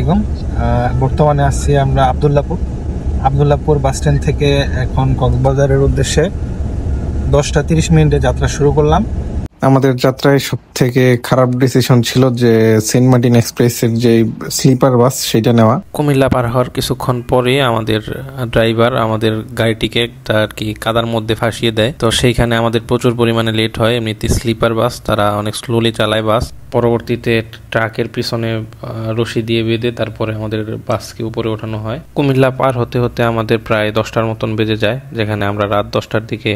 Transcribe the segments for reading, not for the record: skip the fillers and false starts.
আলাইকুম। বর্তমানে আছি আমরা আব্দুল্লাহপুর বাস স্ট্যান্ড থেকে এখন কক্সবাজারের উদ্দেশ্যে 10টা 30 মিনিটে যাত্রা শুরু করলাম। আমাদের যাত্রায় সব থেকে খারাপ ডিসিশন ছিল যে সেন্ট মার্টিন এক্সপ্রেসের যে স্লিপার বাস সেটা নেওয়া। কুমিল্লা পার হওয়ার কিছুক্ষণ পরে আমাদের ড্রাইভার আমাদের গাড়িটিকে আর কি কাদার মধ্যে ফাঁসিয়ে দেয়, তো সেইখানে আমাদের প্রচুর পরিমাণে লেট হয়। এমনিতে স্লিপার বাস তারা অনেক স্লোলি চালায় বাস। পরবর্তীতে ট্রাকের পিছনে রশি দিয়ে বেঁধে তারপরে আমাদের বাসকে উপরে ওঠানো হয়। কুমিল্লা পার হতে হতে আমাদের প্রায় 10টার মতন বেজে যায়, যেখানে আমরা রাত 10টার দিকে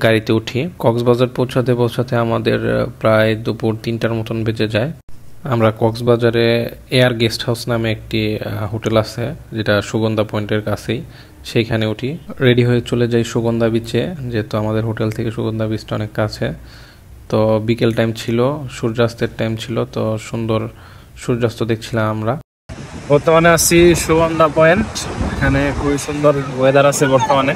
গাড়িতে উঠি। কক্সবাজার পৌঁছাতে আমাদের প্রায় দুপুর 3টার মতন বেজে যায়। আমরা কক্সবাজারে এয়ার গেস্ট হাউস নামে একটি হোটেল আছে, যেটা সুগন্ধা পয়েন্টের কাছেই, সেইখানে উঠি। রেডি হয়ে চলে যাই সুগন্ধা বিচে, যেহেতু আমাদের হোটেল থেকে সুগন্ধা বিচটা অনেক কাছে। তো বিকেল টাইম ছিল, সূর্যাস্তের টাইম ছিল, তো সুন্দর সূর্যাস্ত দেখছিলাম আমরা। বর্তমানে আছি সুগন্ধা পয়েন্ট, এখানে খুবই সুন্দর ওয়েদার আছে বর্তমানে।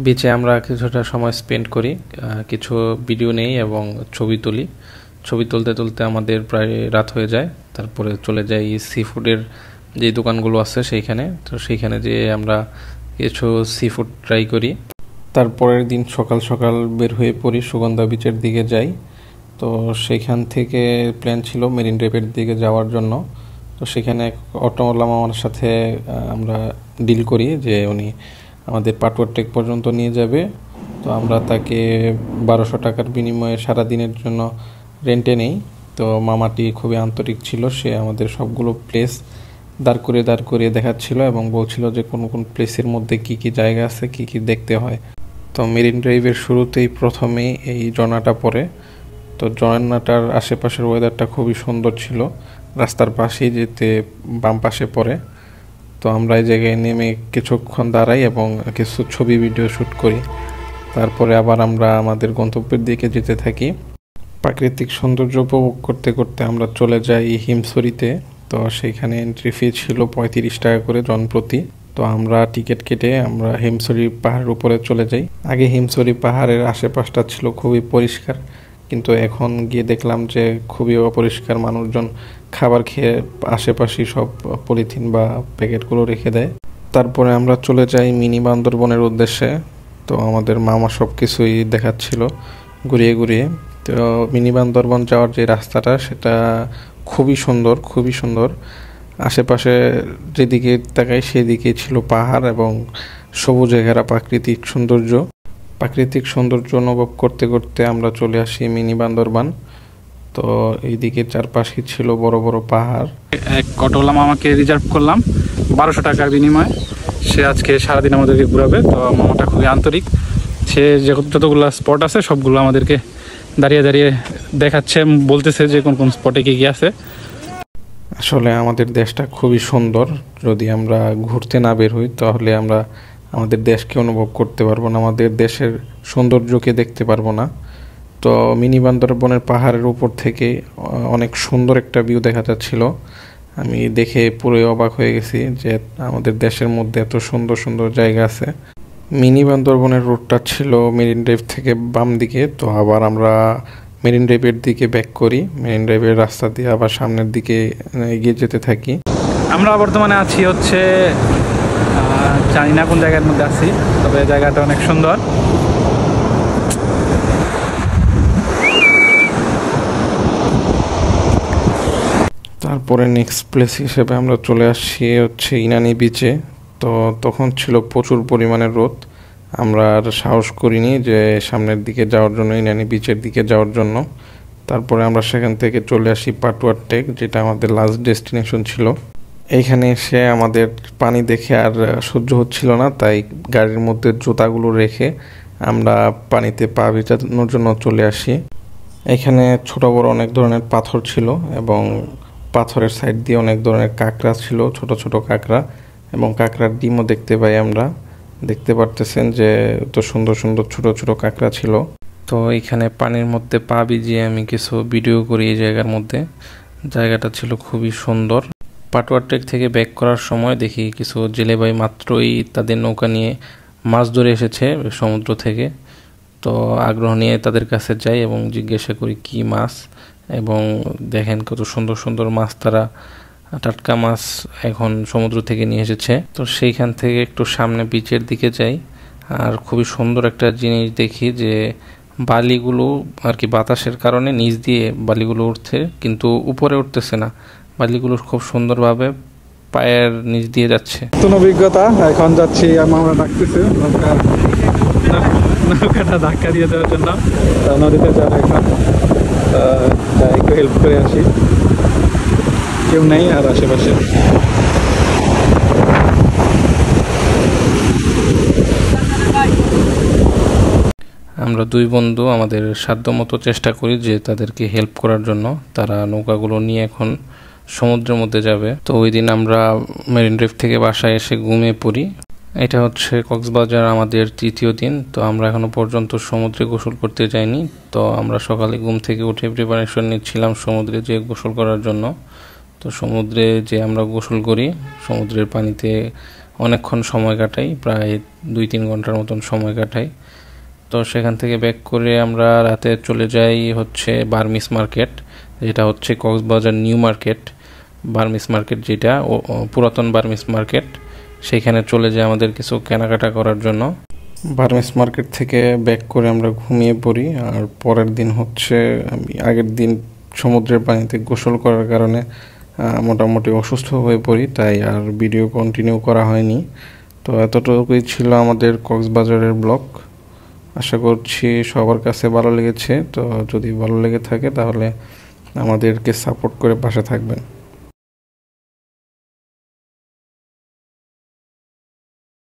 বিচে আমরা কিছুটা সময় স্পেন্ড করি, কিছু ভিডিও নেই এবং ছবি তুলি। ছবি তুলতে তুলতে আমাদের প্রায় রাত হয়ে যায়। তারপরে চলে যাই সি ফুডের যে দোকানগুলো আছে সেইখানে, তো সেইখানে যেয়ে আমরা কিছু সি ফুড ট্রাই করি। তারপরের দিন সকাল সকাল বের হয়ে পড়ি, সুগন্ধা বিচের দিকে যাই। তো সেইখান থেকে প্ল্যান ছিল মেরিন ড্রাইভের দিকে যাওয়ার জন্য। তো সেখানে অটোওয়ালা আমার সাথে আমরা ডিল করি যে উনি আমাদের পাটুয়ার টেক পর্যন্ত নিয়ে যাবে। তো আমরা তাকে 1200 টাকার বিনিময়ে সারাদিনের জন্য রেন্টে নেই। তো মামাটি খুবই আন্তরিক ছিল, সে আমাদের সবগুলো প্লেস দাঁড় করিয়ে দেখাচ্ছিল এবং বলছিল যে কোন কোন প্লেসের মধ্যে কি কি জায়গা আছে, কি কি দেখতে হয়। তো মেরিন ড্রাইভের শুরুতেই প্রথমেই এই ঝর্ণাটা পড়ে। তো ঝর্ণাটার আশেপাশের ওয়েদারটা খুবই সুন্দর ছিল, রাস্তার পাশেই যেতে বাম পাশে পড়ে। তো আমরা এই জায়গায় নেমে কিছুক্ষণ দাঁড়াই এবং কিছু ছবি ভিডিও শ্যুট করি। তারপরে আবার আমরা আমাদের গন্তব্যের দিকে যেতে থাকি। প্রাকৃতিক সৌন্দর্য উপভোগ করতে করতে আমরা চলে যাই হিমছড়িতে। তো সেইখানে এন্ট্রি ফি ছিল 35 টাকা করে জনপ্রতি। তো আমরা টিকিট কেটে আমরা হিমছড়ি পাহাড়ের উপরে চলে যাই। আগে হিমছড়ি পাহাড়ের আশেপাশটা ছিল খুবই পরিষ্কার, কিন্তু এখন গিয়ে দেখলাম যে খুবই অপরিষ্কার। মানুষজন খাবার খেয়ে আশেপাশে সব পলিথিন বা প্যাকেটগুলো রেখে দেয়। তারপরে আমরা চলে যাই মিনি বান্দরবনের উদ্দেশ্যে। তো আমাদের মামা সব কিছুই দেখাচ্ছিল ঘুরিয়ে। তো মিনি বান্দরবন যাওয়ার যে রাস্তাটা সেটা খুবই সুন্দর। আশেপাশে যেদিকে তাকাই সেদিকে ছিল পাহাড় এবং সবুজে ঘেরা প্রাকৃতিক সৌন্দর্য অনুভব করতে করতে আমরা চলে আসি মিনি বান্দরবান। তো এইদিকে চারপাশে ছিল বড় বড় পাহাড়। এক অটোওয়ালা মামাকে রিজার্ভ করলাম 1200 টাকার বিনিময়ে। সে আজকে সারাদিন আমাদেরকে ঘুরাবে। তো মামাটা খুবই আন্তরিক, সে যতগুলো স্পট আছে সবগুলো আমাদেরকে দাঁড়িয়ে দেখাচ্ছে, বলতেছে যে কোন কোন স্পটে কি আছে। আসলে আমাদের দেশটা খুবই সুন্দর, যদি আমরা ঘুরতে না বের হই তাহলে আমরা আমাদের দেশকে অনুভব করতে পারবো না, আমাদের দেশের সৌন্দর্যকে দেখতে পারবো না। তো মিনি বান্দরবনের পাহাড়ের উপর থেকে অনেক সুন্দর একটা ভিউ দেখা যাচ্ছিল। আমি দেখে পুরোই অবাক হয়ে গেছি যে আমাদের দেশের মধ্যে এত সুন্দর জায়গা আছে। মিনি বান্দরবনের রুটটা ছিল মেরিন ড্রাইভ থেকে বাম দিকে। তো আবার আমরা মেরিন ড্রাইভের দিকে ব্যাক করি, মেরিন ড্রাইভের রাস্তা দিয়ে আবার সামনের দিকে এগিয়ে যেতে থাকি। আমরা বর্তমানে আছি হচ্ছে জানি না কোন জায়গার মধ্যে আছি, তবে জায়গাটা অনেক সুন্দর। তারপরে নেক্সট প্লেস হিসেবে আমরা চলে আসছি হচ্ছে ইনানি বিচে। তো তখন ছিল প্রচুর পরিমাণে রোদ, আমরা আর সাহস করিনি যে সামনের দিকে যাওয়ার জন্য, ইনানি বিচের দিকে যাওয়ার জন্য। তারপরে আমরা সেখান থেকে চলে আসি পাটুয়ার টেক, যেটা আমাদের লাস্ট ডেস্টিনেশন ছিল। এইখানে এসে আমাদের পানি দেখে আর সহ্য হচ্ছিল না, তাই গাড়ির মধ্যে জুতাগুলো রেখে আমরা পানিতে পা ভিজানোর জন্য চলে আসি। এখানে ছোট বড় অনেক ধরনের পাথর ছিল এবং পাথরের সাইড দিয়ে অনেক ধরনের কাঁকড়া ছিল, ছোট কাঁকড়া, এবং কাঁকড়ার ডিমও দেখতে পাই আমরা। দেখতে পারতেছেন যে তো সুন্দর ছোট কাঁকড়া ছিল। তো এখানে পানির মধ্যে পা ভিজিয়ে আমি কিছু ভিডিও করি এই জায়গার মধ্যে। জায়গাটা ছিল খুবই সুন্দর। পাটুয়া ট্রেক থেকে ব্যাক করার সময় দেখি কিছু জেলে ভাই মাত্রই তাদের নৌকা নিয়ে মাছ ধরে এসেছে সমুদ্র থেকে। তো আগ্রহ নিয়ে তাদের কাছে যাই এবং জিজ্ঞাসা করি কি মাছ, এবং দেখেন কত সুন্দর সুন্দর মাছ, তারা টাটকা মাছ এখন সমুদ্র থেকে নিয়ে এসেছে। তো সেইখান থেকে একটু সামনে বিচের দিকে যাই, আর খুবই সুন্দর একটা জিনিস দেখি যে বালিগুলো আর কি বাতাসের কারণে নিচ দিয়ে বালিগুলো উঠছে, কিন্তু উপরে উঠতেছে না, বালিগুলো খুব সুন্দরভাবে পায়ের নিচ দিয়ে যাচ্ছে। নতুন অভিজ্ঞতা, এখন যাচ্ছি আমরা ডাকতেছি নৌকাটা ধাক্কা দিয়ে দেওয়ার জন্য নদীতে যাওয়ার। এখন একটু হেল্প করে আসি, কেউ নেই আর আশেপাশে। আমরা দুই বন্ধু আমাদের সাধ্যমতো চেষ্টা করি যে তাদেরকে হেল্প করার জন্য। তারা নৌকাগুলো নিয়ে এখন সমুদ্রের মধ্যে যাবে। তো ওই দিন আমরা মেরিন ড্রাইভ থেকে বাসায় এসে ঘুমিয়ে পড়ি। এটা হচ্ছে কক্সবাজার আমাদের তৃতীয় দিন। তো আমরা এখনো পর্যন্ত সমুদ্রে গোসল করতে যাইনি। তো আমরা সকালে ঘুম থেকে উঠে প্রিপারেশন নিচ্ছিলাম সমুদ্রে যে গোসল করার জন্য। তো সমুদ্রে যে আমরা গোসল করি, সমুদ্রের পানিতে অনেকক্ষণ সময় কাটাই, প্রায় 2-3 ঘন্টার মতন সময় কাটাই। তো সেখান থেকে ব্যাক করে আমরা রাতে চলে যাই হচ্ছে বার্মিস মার্কেট, যেটা হচ্ছে Cox's Bazar new market. Burmese market যেটা পুরাতন বার্মিস মার্কেট, সেখানে চলে যাই আমাদের কিছু কেনাকাটা করার জন্য। বার্মিস মার্কেট থেকে ব্যাক করে আমরা ঘুমিয়ে পড়ি। আর পরের দিন হচ্ছে আগের দিন সমুদ্রের পানিতে গোসল করার কারণে মোটামুটি অসুস্থ হয়ে পড়ি, তাই আর ভিডিও কন্টিনিউ করা হয়নি। তো এতটুকুই ছিল আমাদের কক্সবাজারের ব্লগ। আশা করছি সবার কাছে ভালো লেগেছে। তো যদি ভালো লেগে থাকে তাহলে আমাদেরকে সাপোর্ট করে পাশে থাকবেন।